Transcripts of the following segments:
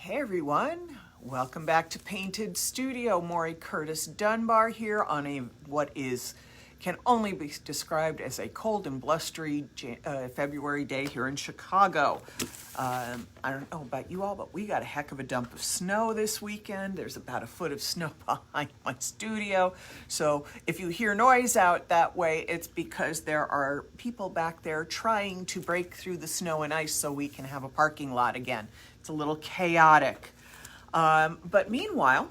Hey everyone, welcome back to Painted Studio. Maury Curtis Dunbar here on what can only be described as a cold and blustery February day here in Chicago. I don't know about you all, but we got a heck of a dump of snow this weekend. There's about a foot of snow behind my studio. So if you hear noise out that way, it's because there are people back there trying to break through the snow and ice so we can have a parking lot again. It's a little chaotic. But meanwhile,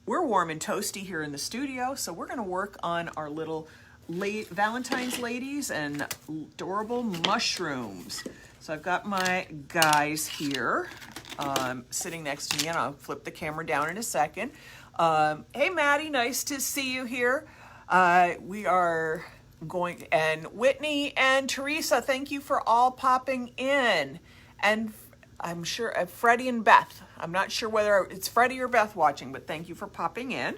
we're warm and toasty here in the studio, so we're going to work on our little Valentine's ladies and adorable mushrooms. So I've got my guys here sitting next to me, and I'll flip the camera down in a second. Hey, Maddie, nice to see you here. We are going, and Whitney and Teresa, thank you for all popping in. And I'm sure Freddie and Beth. I'm not sure whether it's Freddie or Beth watching, but thank you for popping in.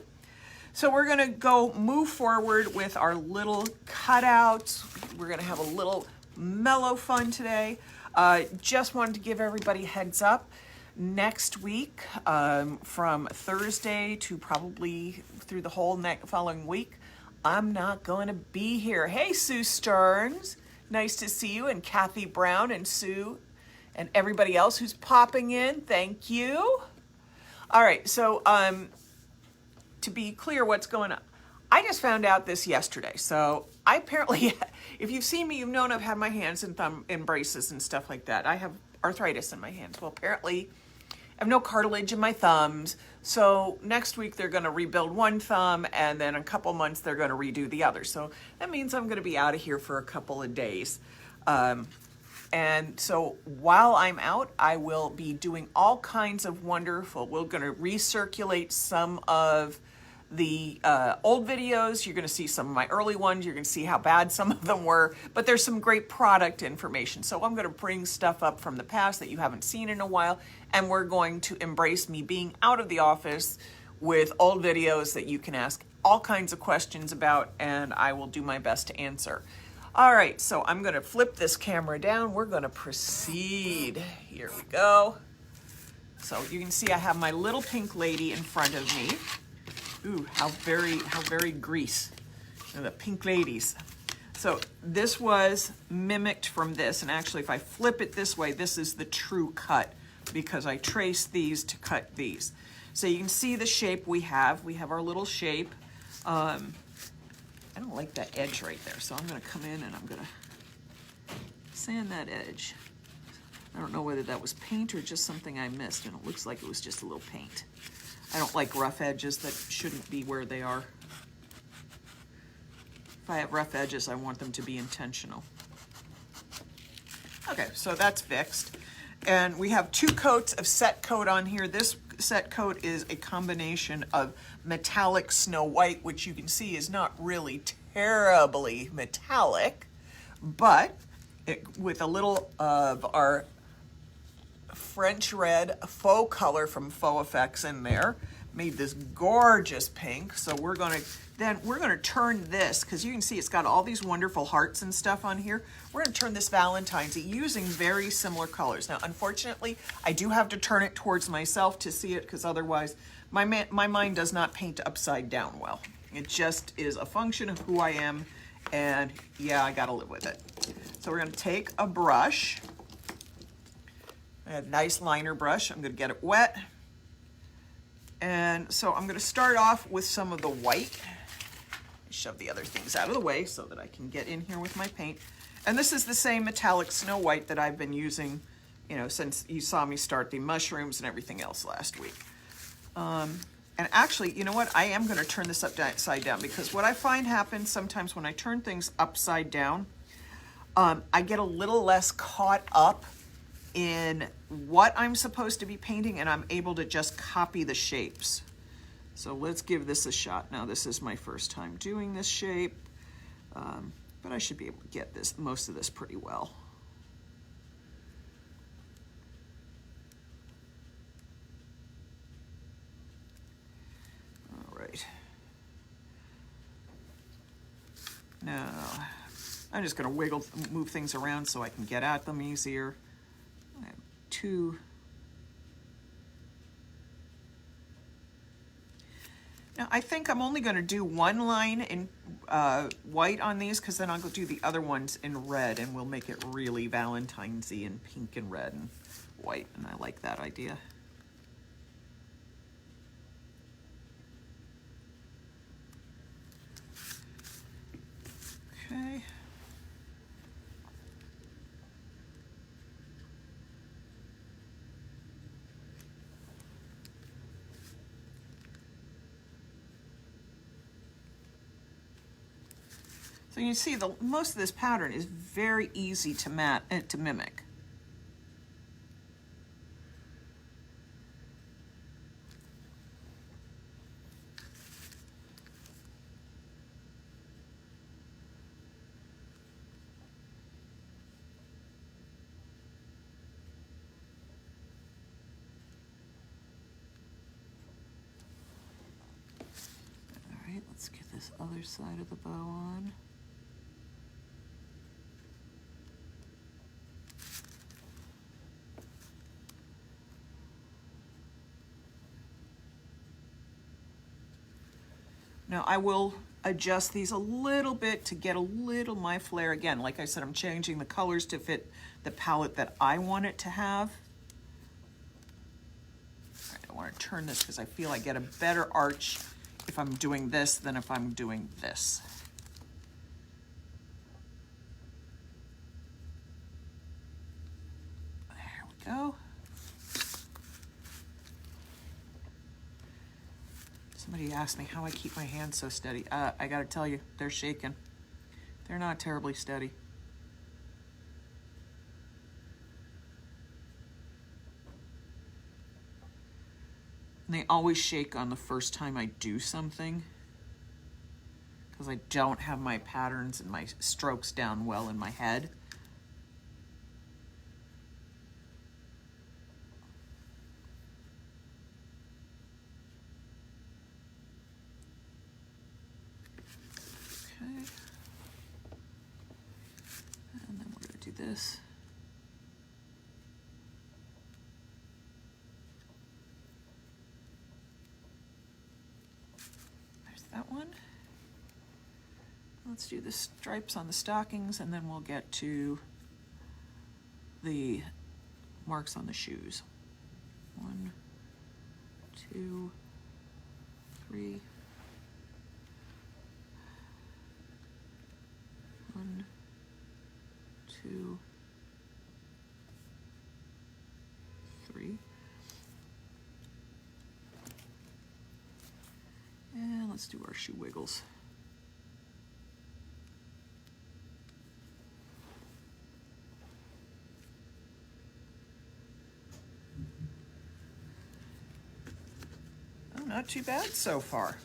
So we're going to move forward with our little cutouts. We're going to have a little mellow fun today. Just wanted to give everybody a heads up. Next week, from Thursday to probably through the whole following week, I'm not going to be here. Hey, Sue Stearns. Nice to see you. And Kathy Brown and Sue and everybody else who's popping in, thank you. All right, so to be clear what's going on, I just found out this yesterday. So I apparently, if you've seen me, you've known I've had my hands and thumb in braces and stuff like that. I have arthritis in my hands. Well, apparently I have no cartilage in my thumbs. So next week they're gonna rebuild one thumb, and then in a couple months they're gonna redo the other. So that means I'm gonna be out of here for a couple of days. And so while I'm out, I will be doing all kinds of wonderful, we're going to recirculate some of the old videos. You're going to see some of my early ones. You're going to see how bad some of them were, but there's some great product information. So I'm going to bring stuff up from the past that you haven't seen in a while, and we're going to embrace me being out of the office with old videos that you can ask all kinds of questions about, and I will do my best to answer. All right, so I'm gonna flip this camera down. We're gonna proceed. Here we go. So you can see I have my little pink lady in front of me. Ooh, how very grease. The pink ladies. So this was mimicked from this, and actually if I flip it this way, this is the true cut because I traced these to cut these. So you can see the shape we have. We have our little shape. I don't like that edge right there, so I'm going to come in and I'm going to sand that edge. I don't know whether that was paint or just something I missed, and it looks like it was just a little paint. I don't like rough edges that shouldn't be where they are. If I have rough edges, I want them to be intentional. Okay, so that's fixed. And we have 2 coats of set coat on here. This set coat is a combination of metallic snow white, which you can see is not really terribly metallic, but with a little of our French red faux color from Faux Effects in there, made this gorgeous pink. So we're gonna turn this, because you can see it's got all these wonderful hearts and stuff on here. We're gonna turn this Valentine's using very similar colors. Now, unfortunately, I do have to turn it towards myself to see it, because otherwise my mind does not paint upside down well. It just is a function of who I am, and yeah, I gotta live with it. So we're gonna take a brush, a nice liner brush. I'm gonna get it wet. And so I'm gonna start off with some of the white. Shove the other things out of the way so that I can get in here with my paint. And this is the same metallic snow white that I've been using, since you saw me start the mushrooms and everything else last week. And actually, you know what? I am going to turn this upside down, because what I find happens sometimes when I turn things upside down, I get a little less caught up in what I'm supposed to be painting, and I'm able to just copy the shapes. So let's give this a shot. Now, this is my first time doing this shape, but I should be able to get most of this pretty well. All right. Now, I'm just going to move things around so I can get at them easier. I have 2 Now I think I'm only going to do one line in white on these, because then I'll go do the other ones in red, and we'll make it really Valentine's-y and pink and red and white, and I like that idea. Okay. So you see, most of this pattern is very easy to mimic. All right, let's get this other side of the bow on. Now I will adjust these a little bit to get a little my flair. Again, like I said, I'm changing the colors to fit the palette that I want it to have. All right, I want to turn this because I feel I get a better arch if I'm doing this than if I'm doing this. There we go. Somebody asked me how I keep my hands so steady. I gotta tell you, they're shaking. They're not terribly steady. And they always shake on the first time I do something, because I don't have my patterns and my strokes down well in my head. And then we're going to do this. There's that one. Let's do the stripes on the stockings, and then we'll get to the marks on the shoes. 1, 2, 3. 1, 2, 3. And let's do our shoe wiggles. Oh, not too bad so far.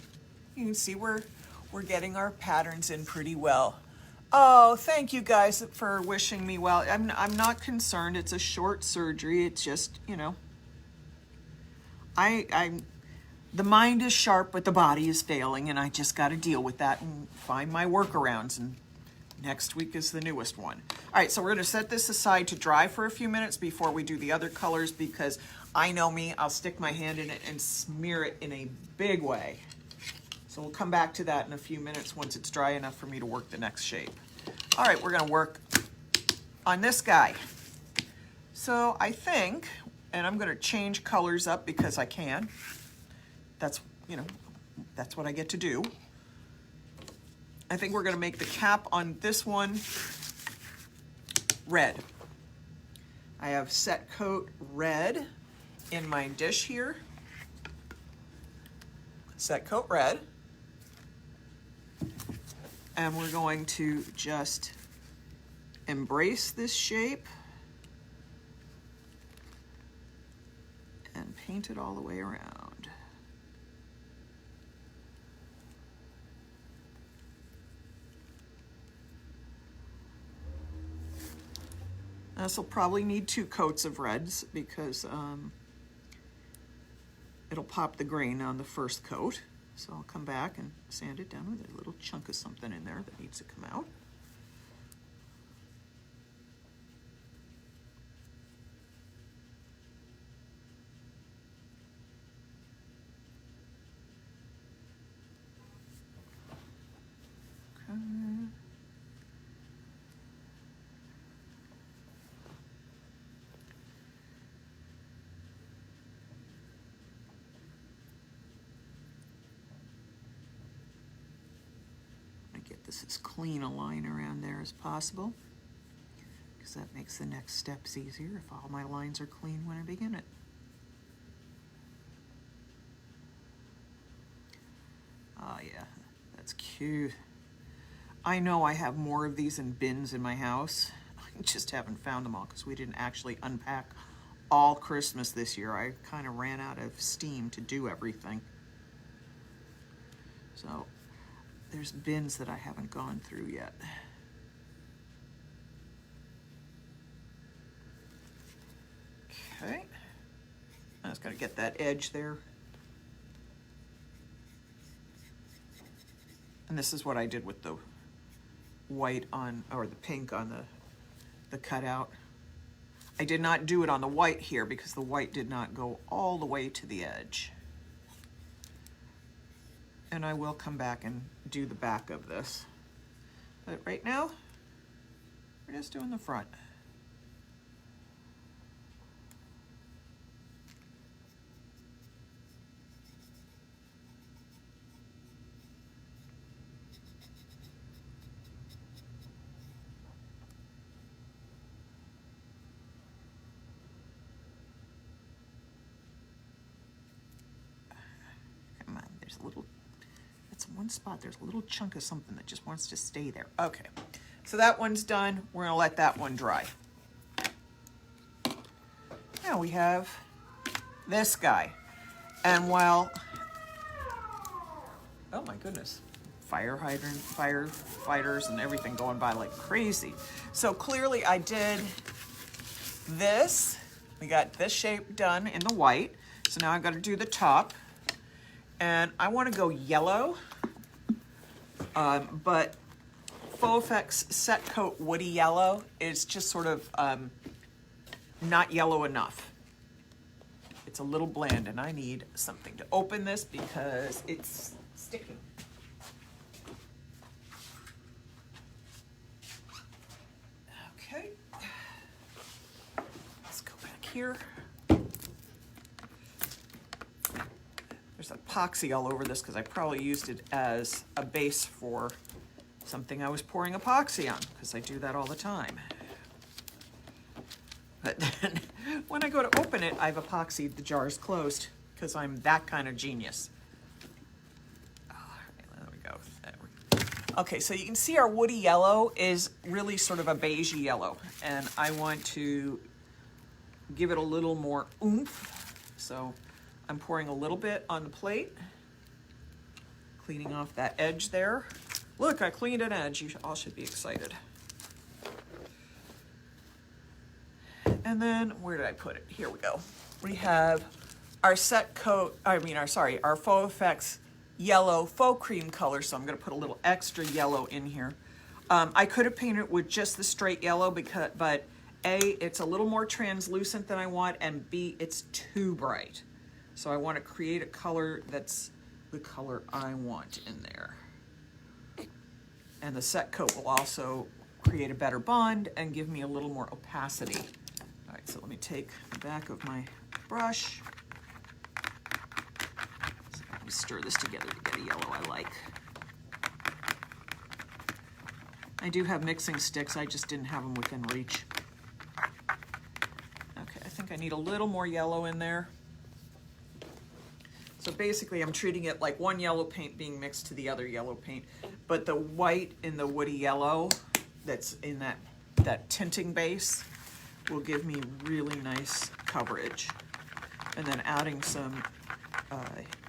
You can see we're getting our patterns in pretty well. Oh, thank you guys for wishing me well. I'm not concerned. It's a short surgery. It's just, you know, the mind is sharp, but the body is failing, and I just got to deal with that and find my workarounds. And next week is the newest one. All right, so we're going to set this aside to dry for a few minutes before we do the other colors, because I know me, I'll stick my hand in it and smear it in a big way. So we'll come back to that in a few minutes once it's dry enough for me to work the next shape. All right, we're going to work on this guy. So I think, and I'm going to change colors up because I can. That's, you know, that's what I get to do. I think we're going to make the cap on this one red. I have Set Coat Red in my dish here. Set Coat Red. And we're going to just embrace this shape and paint it all the way around. This will probably need 2 coats of reds because it'll pop the grain on the first coat. So I'll come back and sand it down with a little chunk of something in there that needs to come out. this as clean a line around there as possible, because that makes the next steps easier if all my lines are clean when I begin it. Oh yeah, that's cute. I know I have more of these in bins in my house. I just haven't found them all because we didn't actually unpack all Christmas this year. I kind of ran out of steam to do everything. So there's bins that I haven't gone through yet. Okay, I just gotta get that edge there. And this is what I did with the white on, or the pink on the cutout. I did not do it on the white here because the white did not go all the way to the edge. And I will come back and do the back of this. But right now, we're just doing the front. Come on, there's a little, that's one spot, there's a little chunk of something that just wants to stay there. Okay, so that one's done. We're gonna let that one dry. Now we have this guy. And while, oh my goodness, fire hydrant, firefighters and everything going by like crazy. So clearly I did this. We got this shape done in the white. So now I've got to do the top. And I want to go yellow, but Faux Effects Set Coat Woody Yellow is just sort of not yellow enough. It's a little bland, and I need something to open this because it's sticking. Okay, let's go back here. There's epoxy all over this because I probably used it as a base for something I was pouring epoxy on, because I do that all the time. But then when I go to open it, I've epoxied the jars closed because I'm that kind of genius. Oh, there we go. Okay, so you can see our woody yellow is really sort of a beigey yellow, and I want to give it a little more oomph. So I'm pouring a little bit on the plate, cleaning off that edge there. Look, I cleaned an edge. You all should be excited. And then, where did I put it? Here we go. We have our set coat, our Faux Effects yellow faux cream color, so I'm gonna put a little extra yellow in here. I could have painted it with just the straight yellow, but A, it's a little more translucent than I want, and B, it's too bright. So I want to create a color that's the color I want in there. And the set coat will also create a better bond and give me a little more opacity. All right, so let me take the back of my brush. So let me stir this together to get a yellow I like. I do have mixing sticks, I just didn't have them within reach. Okay, I think I need a little more yellow in there. So basically I'm treating it like one yellow paint being mixed to the other yellow paint, but the white in the woody yellow that's in that tinting base will give me really nice coverage. And then adding some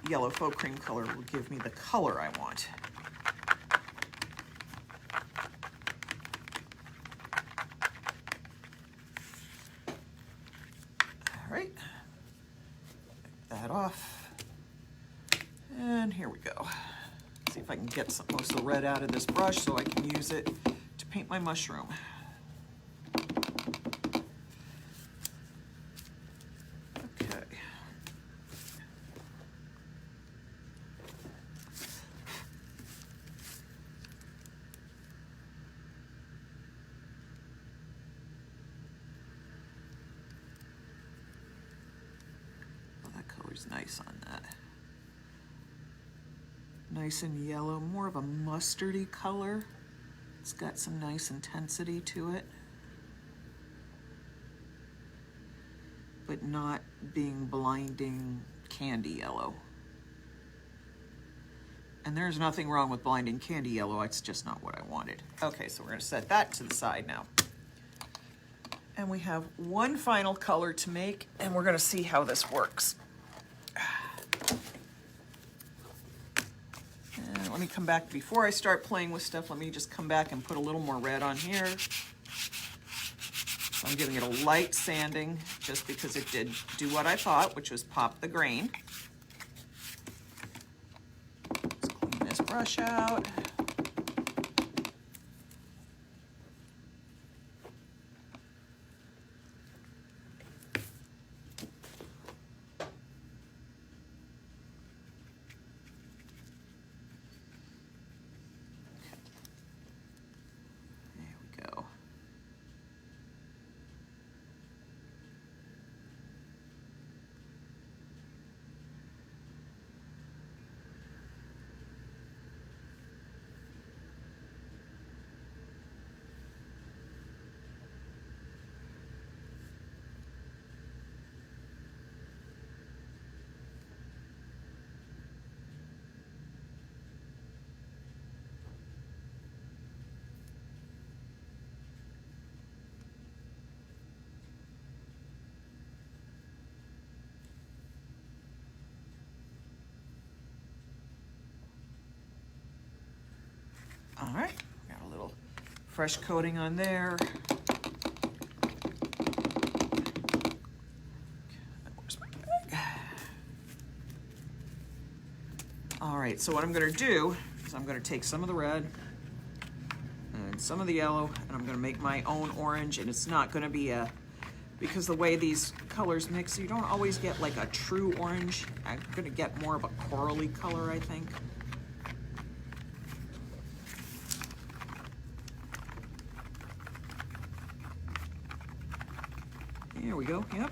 yellow faux cream color will give me the color I want. All right, take that off. And here we go. See if I can get most of the red out of this brush so I can use it to paint my mushroom. Okay. Oh, that color's nice on that. Nice and yellow, more of a mustardy color. It's got some nice intensity to it, but not being blinding candy yellow. And there's nothing wrong with blinding candy yellow, it's just not what I wanted. Okay, so we're gonna set that to the side now. And we have one final color to make, and we're gonna see how this works. And let me come back, before I start playing with stuff, let me just come back and put a little more red on here. So I'm giving it a light sanding, just because it did do what I thought, which was pop the grain. Brush out. There we go. All right, got a little fresh coating on there. Where's my bag? All right, so what I'm gonna do is I'm gonna take some of the red and some of the yellow, and I'm gonna make my own orange, and it's not gonna be because the way these colors mix, you don't always get like a true orange. I'm gonna get more of a corally color, I think. There we go, yep.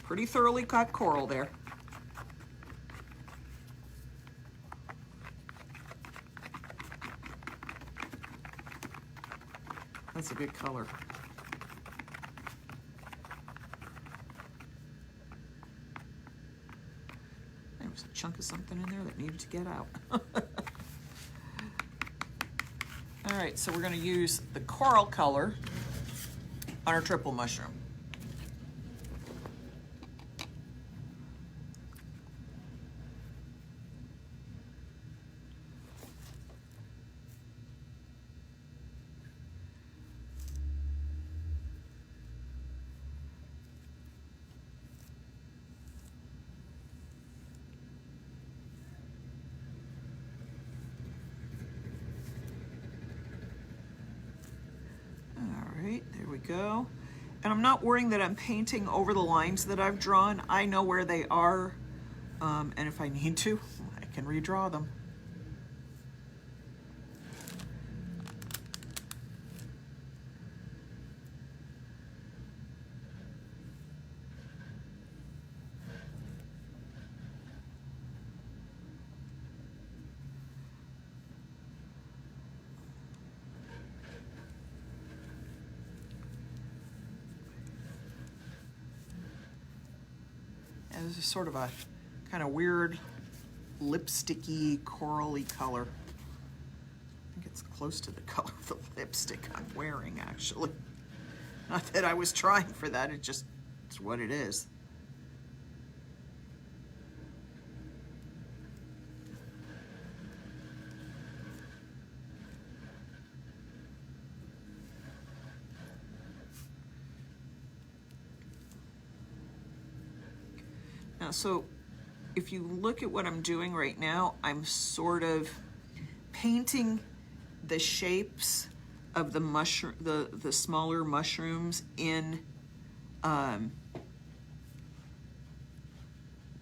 Pretty thoroughly cut coral there. That's a good color. There was a chunk of something in there that needed to get out. All right, so we're gonna use the coral color on our triple mushroom. There we go. And I'm not worrying that I'm painting over the lines that I've drawn. I know where they are, and if I need to, I can redraw them. This is sort of a kind of weird lipsticky, corally color. I think it's close to the color of the lipstick I'm wearing, actually. Not that I was trying for that, it's what it is. Now, so if you look at what I'm doing right now, I'm sort of painting the shapes of the mushroom, the smaller mushrooms in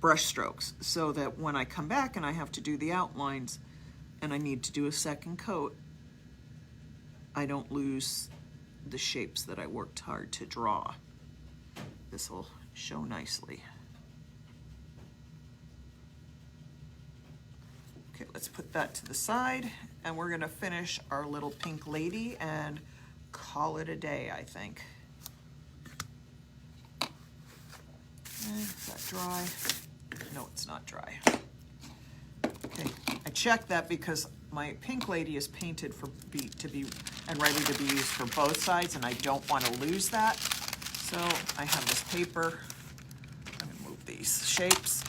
brush strokes, so that when I come back and I have to do the outlines and I need to do a second coat, I don't lose the shapes that I worked hard to draw. This will show nicely. Okay, let's put that to the side, and we're gonna finish our little pink lady and call it a day, I think. Is that dry? No, it's not dry. Okay, I checked that because my pink lady is painted to be and ready to be used for both sides, and I don't want to lose that. So I have this paper. I'm gonna move these shapes,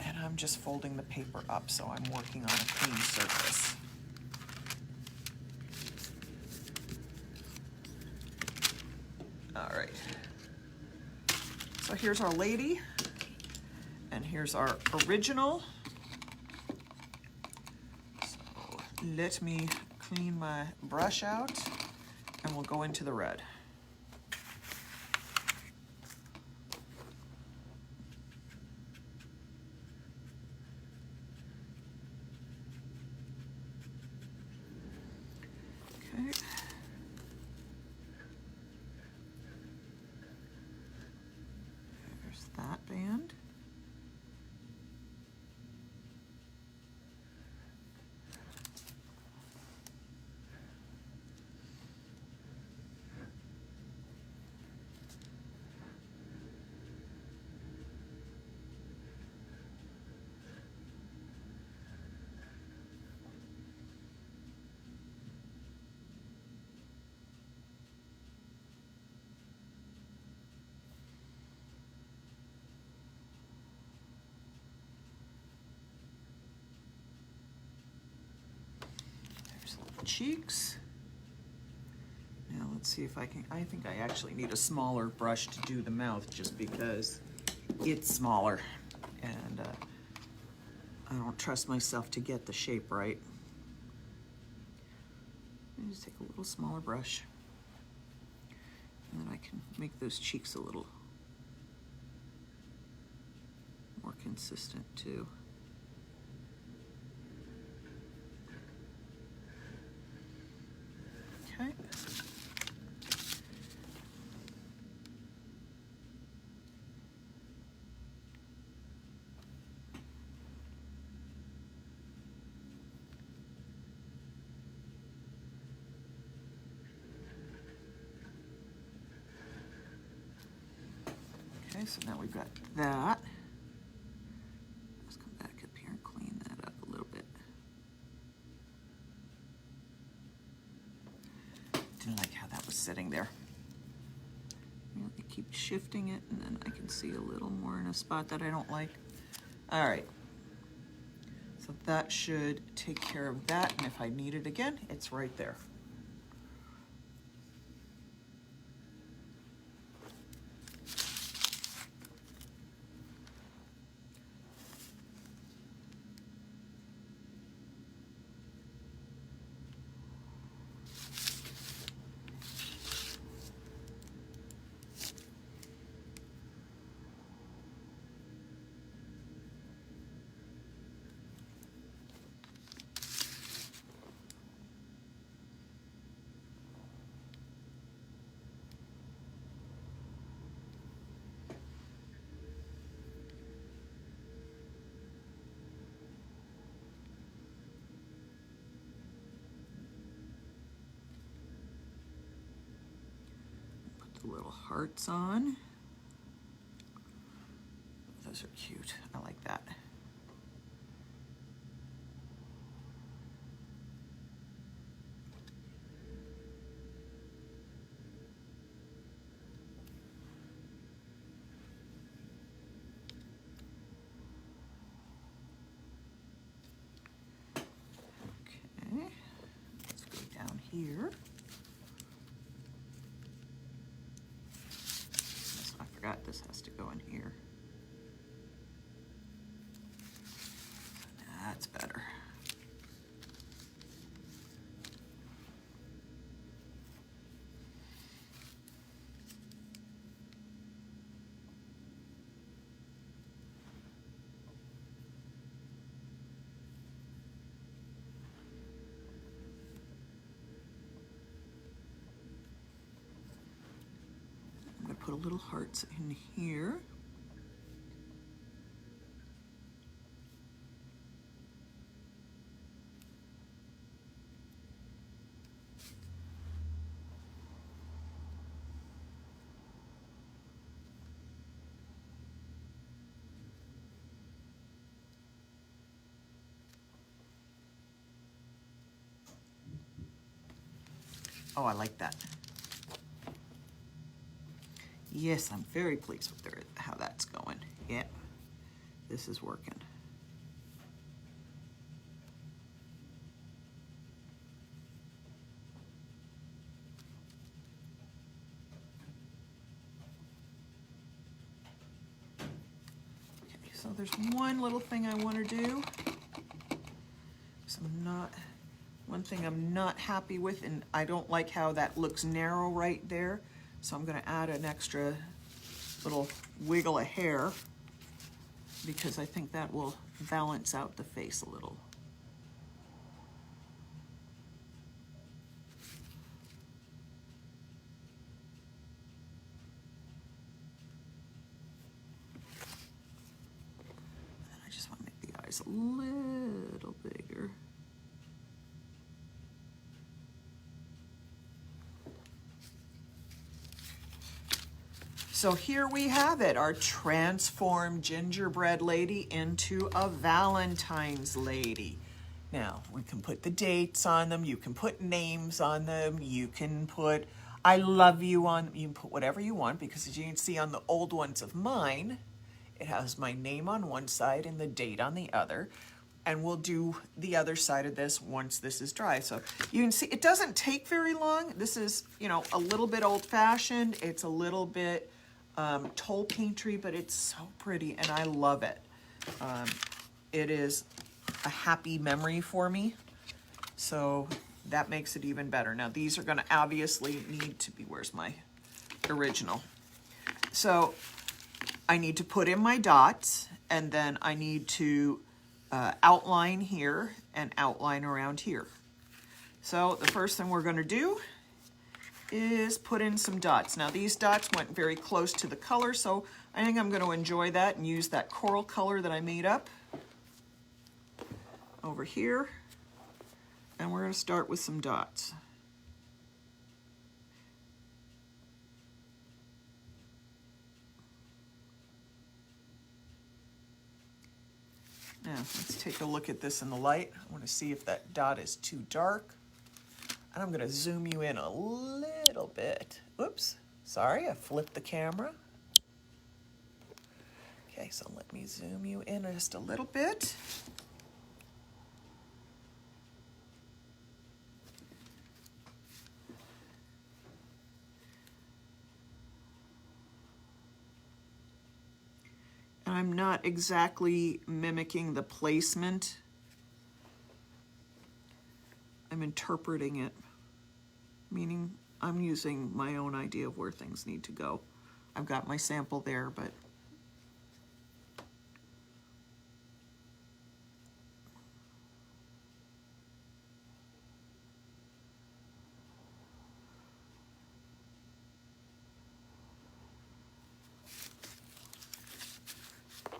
and I'm just folding the paper up so I'm working on a clean surface. All right. So here's our lady, and here's our original. So let me clean my brush out, and we'll go into the red. Okay. There's that band. Cheeks. Now let's see if I think I actually need a smaller brush to do the mouth just because it's smaller, and I don't trust myself to get the shape right. I just take a little smaller brush, and then I can make those cheeks a little more consistent too. Okay. Okay, so now we've got that. Let's come back up here and clean that up a little bit. Didn't like how that was sitting there. Really keep shifting it, and then I can see a little more in a spot that I don't like. All right. So that should take care of that, and if I need it again, it's right there. The little hearts on. Those are cute. I like that. Okay, let's go down here. I forgot this has to go in here. That's better. I'm going to put a little hearts in here. Oh, I like that. Yes, I'm very pleased with how that's going. Yeah, this is working. Okay, so there's one little thing I want to do. So one thing I'm not happy with, and I don't like how that looks narrow right there. So I'm going to add an extra little wiggle of hair because I think that will balance out the face a little. And I just want to make the eyes a little bigger. So here we have it, our transformed gingerbread lady into a Valentine's lady. Now, we can put the dates on them, you can put names on them, you can put I love you on them, you can put whatever you want, because as you can see on the old ones of mine, it has my name on one side and the date on the other. And we'll do the other side of this once this is dry. So you can see it doesn't take very long. This is, a little bit old-fashioned. It's a little bit toll paintery, but it's so pretty and I love it. It is a happy memory for me. So that makes it even better. Now these are gonna obviously need to be, where's my original? So I need to put in my dots and then I need to outline here and outline around here. So the first thing we're gonna do is put in some dots. Now these dots went very close to the color, so I think I'm going to enjoy that and use that coral color that I made up over here. And we're going to start with some dots. Now let's take a look at this in the light. I want to see if that dot is too dark. And I'm going to zoom you in a little bit. Oops, sorry, I flipped the camera. Okay, so let me zoom you in just a little bit. And I'm not exactly mimicking the placement. I'm interpreting it, meaning I'm using my own idea of where things need to go. I've got my sample there, but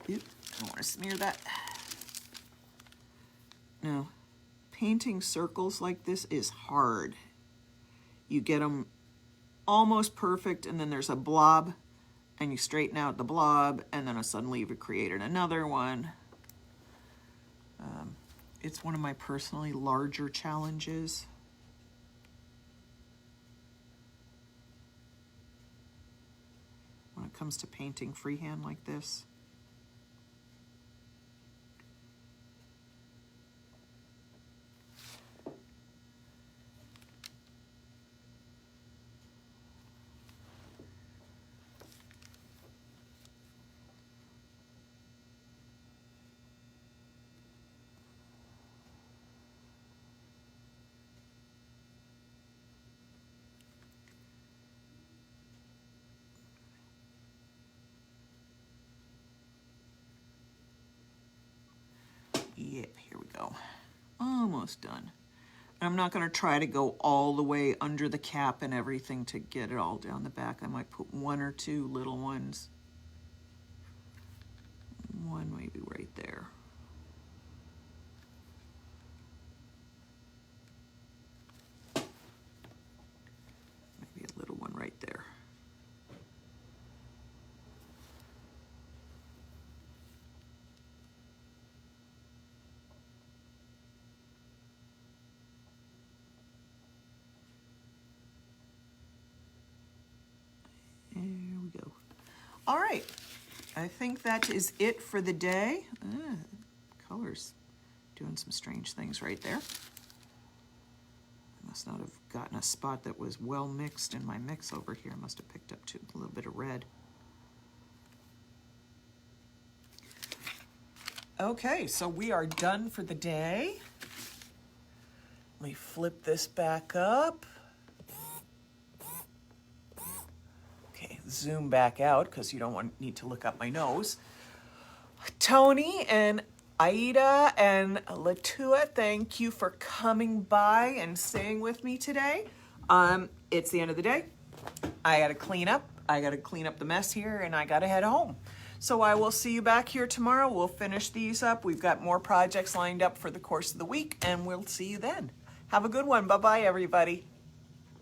I don't want to smear that. Now, painting circles like this is hard. You get them almost perfect, and then there's a blob, and you straighten out the blob, and then suddenly you've created another one. It's one of my personally larger challenges. When it comes to painting freehand like this. Yep, here we go. Almost done. I'm not going to try to go all the way under the cap and everything to get it all down the back. I might put one or two little ones. One maybe right there. Maybe a little one right there. All right, I think that is it for the day. Colors doing some strange things right there. I must not have gotten a spot that was well mixed in my mix over here. I must have picked up a little bit of red. Okay, so we are done for the day. Let me flip this back up. Okay, zoom back out because you don't need to look up my nose. Tony and Aida and Latua, thank you for coming by and staying with me today. It's the end of the day. I gotta clean up. I gotta clean up the mess here and I gotta head home. So I will see you back here tomorrow. We'll finish these up. We've got more projects lined up for the course of the week and we'll see you then. Have a good one. Bye-bye, everybody.